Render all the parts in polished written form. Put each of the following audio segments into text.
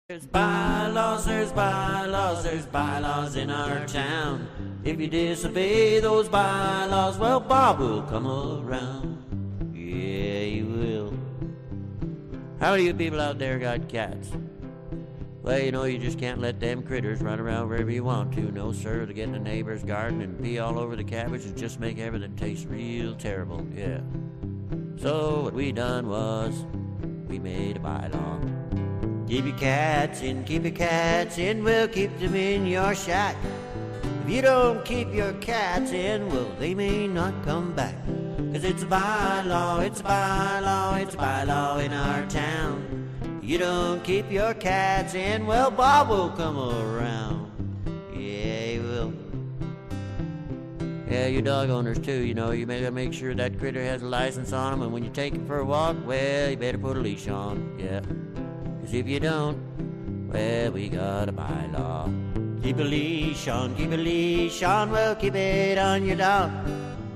There's bylaws in our town. If you disobey those bylaws, well, Bob will come around. Yeah, he will. How many of you people out there got cats? Well, you know, you just can't let them critters run around wherever you want to. No, sir. They get in the neighbor's garden and pee all over the cabbage and just make everything taste real terrible. Yeah. So what we done was we made a bylaw. Keep your cats in, we'll keep them in your shack. If you don't keep your cats in, well, they may not come back. 'Cause it's a bylaw in our town. You don't keep your cats in, well, Bob will come around. Yeah, he will. Yeah, you dog owners too, you know, you gotta make sure that critter has a license on him, and when you take him for a walk, well, you better put a leash on. Yeah. 'Cause if you don't, well, we got a bylaw. Keep a leash on, well, keep it on your dog.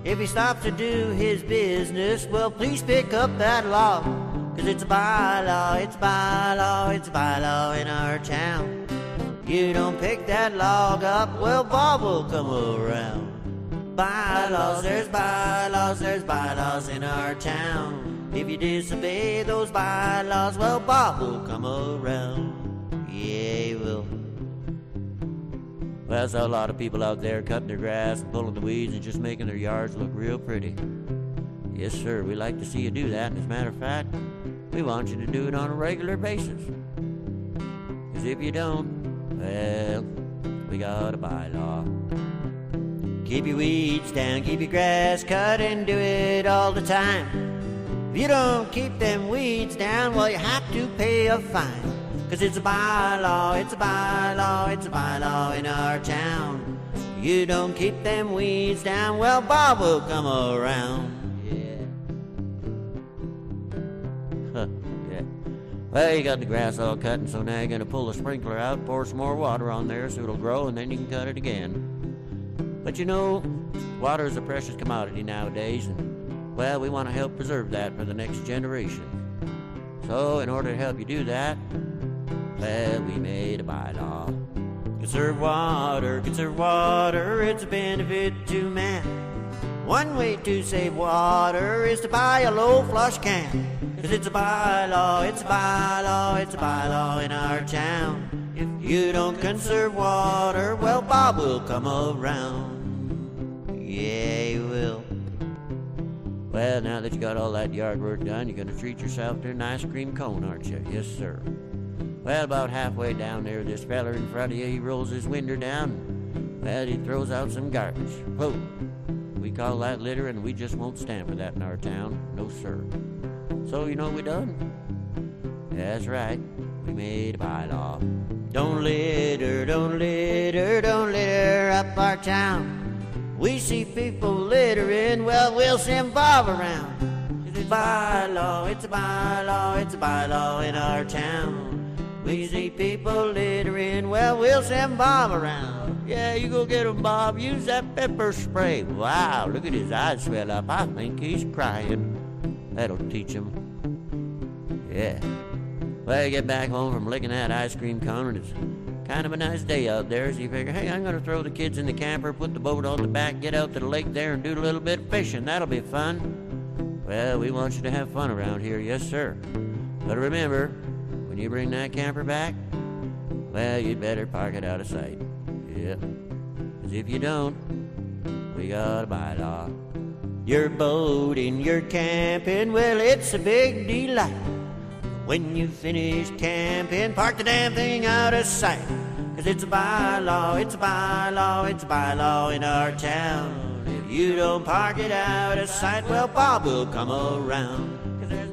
If he stops to do his business, well, please pick up that law. 'Cause it's a bylaw in our town. You don't pick that log up, well, Bob will come around. There's bylaws in our town. If you disobey those bylaws, well, Bob will come around. Yeah, he will. Well, I saw a lot of people out there cutting their grass and pulling the weeds and just making their yards look real pretty. Yes, sir, we like to see you do that. And as a matter of fact, we want you to do it on a regular basis. 'Cause if you don't, well, we got a bylaw. Keep your weeds down, keep your grass cut, and do it all the time. If you don't keep them weeds down, well, you have to pay a fine. 'Cause it's a bylaw in our town. You don't keep them weeds down, well, Bob will come around. Yeah. Yeah. Well, you got the grass all cut, and so now you're going to pull the sprinkler out, pour some more water on there so it'll grow, and then you can cut it again. But you know, water is a precious commodity nowadays, and well, we want to help preserve that for the next generation. So, in order to help you do that, well, we made a bylaw. Conserve water, it's a benefit to man. One way to save water is to buy a low flush can. 'Cause it's a bylaw in our town. If you don't conserve water, well, Bob will come around. Yeah, he will. Well, now that you got all that yard work done, you're gonna treat yourself to an ice cream cone, aren't you? Yes, sir. Well, about halfway down there, this feller in front of you, he rolls his window down. Well, he throws out some garbage. Whoa. We call that litter, and we just won't stand for that in our town. No, sir. So, you know what we done? That's right. We made a bylaw. Don't litter up our town. We see people littering, well, we'll send Bob around. It's a bylaw in our town. We see people littering, well, we'll send Bob around. Yeah, you go get him, Bob. Use that pepper spray. Wow, look at his eyes swell up. I think he's crying. That'll teach him. Yeah. Well, you get back home from licking that ice cream cone, and it's kind of a nice day out there, so you figure, hey, I'm going to throw the kids in the camper, put the boat on the back, get out to the lake there, and do a little bit of fishing. That'll be fun. Well, we want you to have fun around here, yes, sir. But remember, when you bring that camper back, well, you'd better park it out of sight. Yep. 'Cause if you don't, we got a bylaw. You're boating, you're camping, well, it's a big delight. When you finish camping, park the damn thing out of sight. 'Cause it's a bylaw in our town. If you don't park it out of sight, well, Bob will come around. 'Cause there's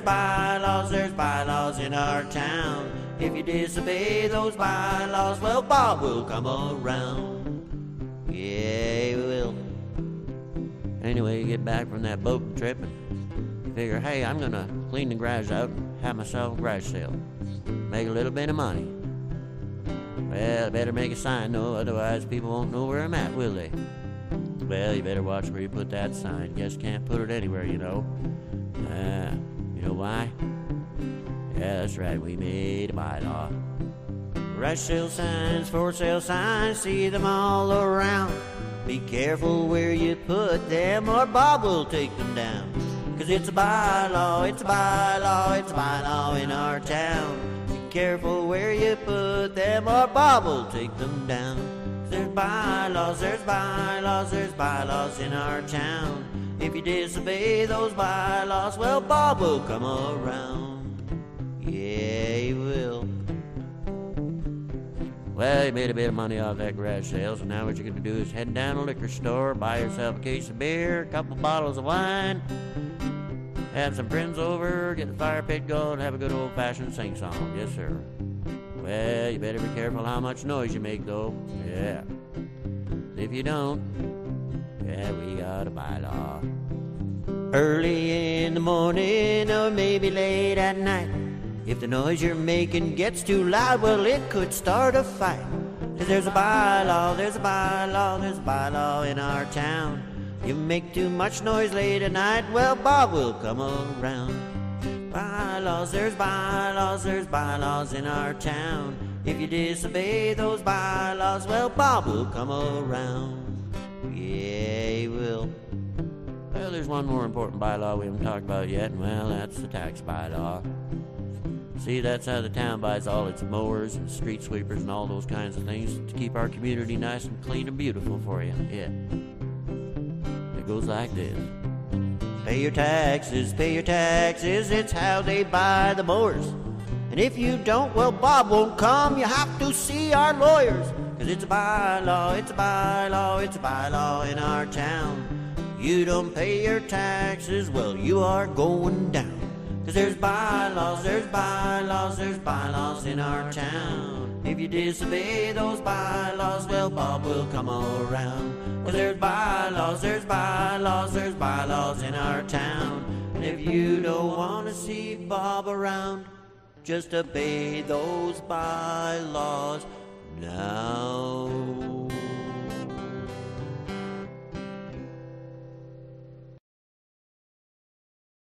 bylaws in our town. If you disobey those bylaws, well, Bob will come around. Yeah, he will. Anyway, you get back from that boat trip and figure, hey, I'm gonna clean the garage out and have myself a garage sale. Make a little bit of money. Well, I better make a sign though, otherwise people won't know where I'm at, will they? Well, you better watch where you put that sign. Just can't put it anywhere, you know. You know why? Yeah, that's right, we made a bylaw. Rush sale signs, for sale signs, see them all around. Be careful where you put them or Bob will take them down. 'Cause it's a bylaw, it's a bylaw, it's a bylaw in our town. Be careful where you put them or Bob will take them down. 'Cause there's bylaws, there's bylaws, there's bylaws in our town. If you disobey those bylaws, well, Bob will come around. Yeah, he will. Well, you made a bit of money off that garage sale, so now what you're going to do is head down to a liquor store, buy yourself a case of beer, a couple bottles of wine, have some friends over, get the fire pit going, have a good old-fashioned sing-song. Yes, sir. Well, you better be careful how much noise you make, though. Yeah. If you don't, yeah, we got a bylaw. Early in the morning or maybe late at night, if the noise you're making gets too loud, well, it could start a fight. 'Cause there's a bylaw, there's a bylaw, there's a bylaw in our town. You make too much noise late at night, well, Bob will come around. Bylaws, there's bylaws, there's bylaws in our town. If you disobey those bylaws, well, Bob will come around. Yeah, he will. Well, there's one more important bylaw we haven't talked about yet, and well, that's the tax bylaw. See, that's how the town buys all its mowers and street sweepers and all those kinds of things to keep our community nice and clean and beautiful for you. Yeah. It goes like this. Pay your taxes, it's how they buy the mowers. And if you don't, well, Bob won't come, you have to see our lawyers. 'Cause it's a bylaw, it's a bylaw, it's a bylaw in our town. You don't pay your taxes, well, you are going down. 'Cause there's bylaws, there's bylaws, there's bylaws in our town. If you disobey those bylaws, well, Bob will come around. 'Cause there's bylaws, there's bylaws, there's bylaws in our town. And if you don't want to see Bob around, just obey those bylaws now.